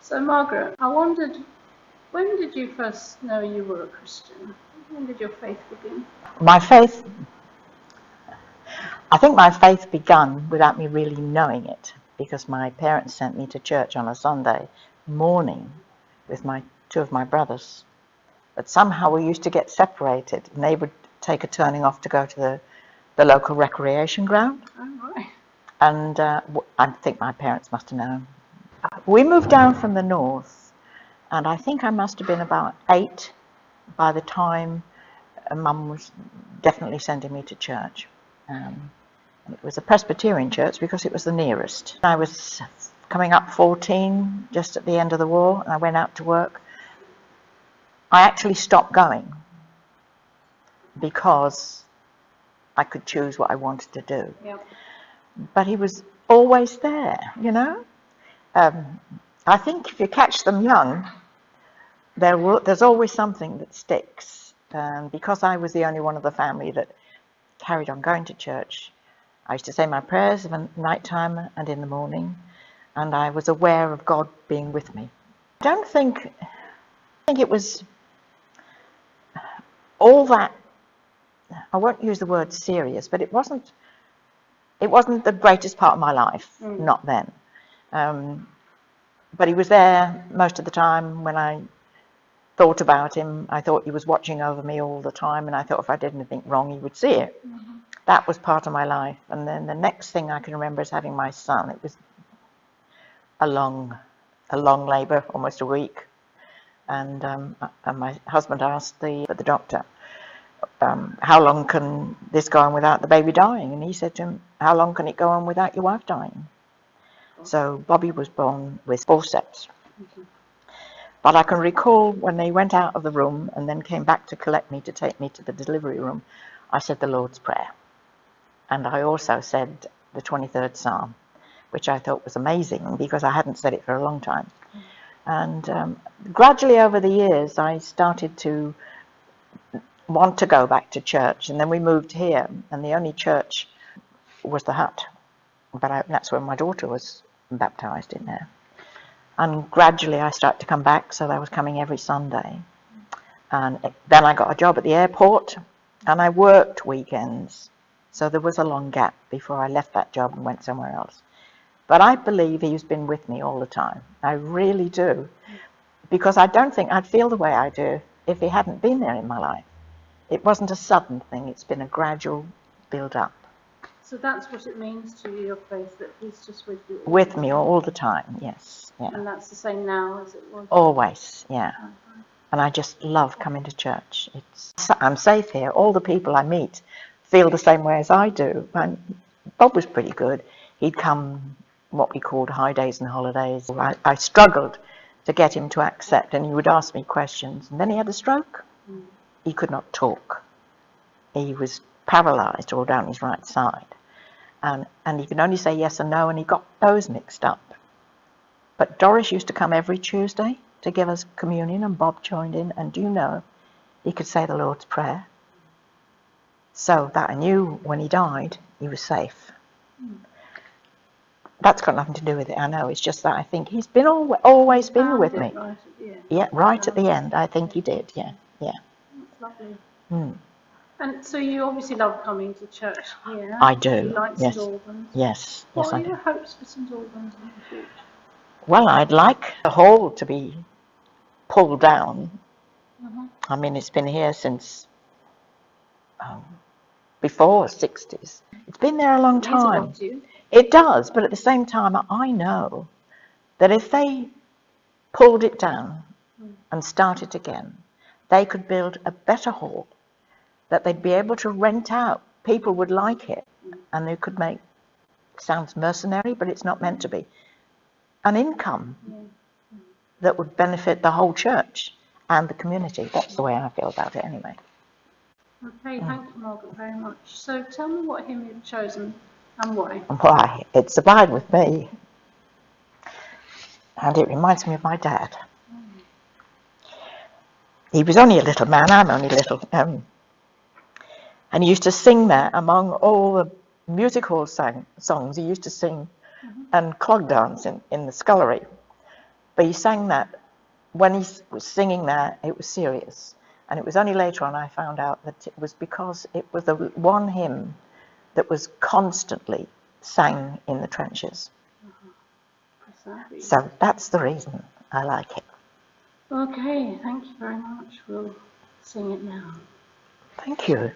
So Margaret, I wondered, when did you first know you were a Christian? When did your faith begin? My faith, I think my faith began without me really knowing it, because my parents sent me to church on a Sunday morning with two of my brothers. But somehow we used to get separated, and they would take a turning off to go to the local recreation ground. Oh, right. And I think my parents must have known. We moved down from the north, and I think I must have been about 8 by the time Mum was definitely sending me to church. It was a Presbyterian church because it was the nearest. I was coming up 14 just at the end of the war, and I went out to work. I actually stopped going because I could choose what I wanted to do. Yep. But he was always there, you know. I think if you catch them young, there's always something that sticks. Because I was the only one of the family that carried on going to church, I used to say my prayers at night time and in the morning, and I was aware of God being with me. I don't think it was all that, I won't use the word serious, but it wasn't the greatest part of my life, not then. But he was there most of the time. When I thought about him, I thought he was watching over me all the time, and I thought if I did anything wrong, he would see it. Mm-hmm. That was part of my life. And then the next thing I can remember is having my son. It was a long labour, almost a week. And my husband asked the doctor, how long can this go on without the baby dying? And he said to him, how long can it go on without your wife dying? So Bobby was born with forceps. Mm-hmm. But I can recall when they went out of the room and then came back to collect me, to take me to the delivery room, I said the Lord's Prayer. And I also said the 23rd Psalm, which I thought was amazing because I hadn't said it for a long time. And gradually over the years, I started to want to go back to church. And then we moved here, and the only church was the hut. But that's where my daughter was baptised in there. And gradually I started to come back, so I was coming every Sunday. And then I got a job at the airport, and I worked weekends. So there was a long gap before I left that job and went somewhere else. But I believe he's been with me all the time. I really do. Because I don't think I'd feel the way I do if he hadn't been there in my life. It wasn't a sudden thing, it's been a gradual build-up. So that's what it means to you, your faith, that he's just with you? With me all the time, yes. Yeah. And that's the same now as it was? Always, yeah. And I just love coming to church. I'm safe here. All the people I meet feel the same way as I do. And Bob was pretty good. He'd come what we called high days and holidays. I struggled to get him to accept, and he would ask me questions. And then he had a stroke. He could not talk. He was paralysed all down his right side. And he could only say yes and no, and he got those mixed up. But Doris used to come every Tuesday to give us communion, and Bob joined in, and do you know, he could say the Lord's Prayer. So that I knew when he died, he was safe. That's got nothing to do with it, I know. It's just that I think he's been always been with me. Right at the end. Yeah, right at the end, I think he did, yeah. That's lovely. And so you obviously love coming to church here. I do. You like Yes. St. Albans. Yes. What I are do. your hopes for St. Albans in the future? Well, I'd like the hall to be pulled down. I mean, it's been here since before 60s. It's been there a long time. It does, but at the same time, I know that if they pulled it down and started again, they could build a better hall that they'd be able to rent out. People would like it, and they could make, sounds mercenary, but it's not meant to be, an income that would benefit the whole church and the community. That's the way I feel about it anyway. Okay, thank you, Margaret, very much. So tell me what hymn you've chosen and why. Why? It's Abide With Me. And it reminds me of my dad. He was only a little man, I'm only little. And he used to sing there among all the music hall songs. He used to sing and clog dance in the scullery. But But he sang that, when he was singing that, it was serious. And it was only later on I found out that it was because it was the one hymn that was constantly sang in the trenches. So that's the reason I like it. Okay, thank you very much. We'll sing it now. Thank you.